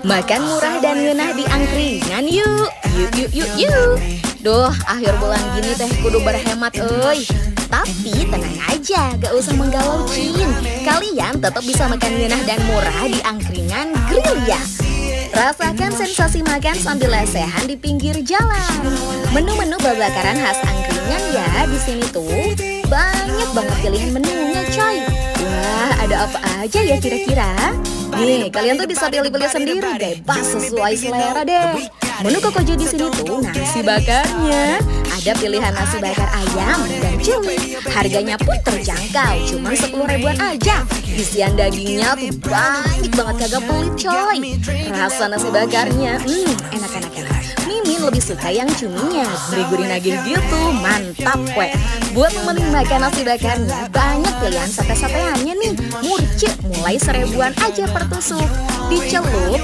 Makan murah dan ngeunah di angkringan yuk. Yuk. Duh, akhir bulan gini teh kudu berhemat euy. Tapi tenang aja, gak usah menggalau Cin. Kalian tetap bisa makan ngeunah dan murah di angkringan Grilya. Rasakan sensasi makan sambil lesehan di pinggir jalan. Menu-menu babakaran khas angkringan ya di sini tuh banyak banget pilihan menunya coy. Wah, ada apa aja ya kira-kira? Nih, kalian tuh bisa pilih-pilih sendiri, bebas sesuai selera deh. Menu kokojo di sini tuh nasi bakarnya. Ada pilihan nasi bakar ayam dan cumi. Harganya pun terjangkau, cuma 10 ribuan aja. Isian dagingnya tuh banyak banget, kagak pelit coy. Rasa nasi bakarnya, enak-enak. Mimin lebih suka yang cuminya, gurih-gurih nagih gitu, mantap weh. Buat nemenin makan nasi bakarnya, banyak pilihan sate-sateannya nih. Murce, mulai 1000-an aja per tusuk. Dicelup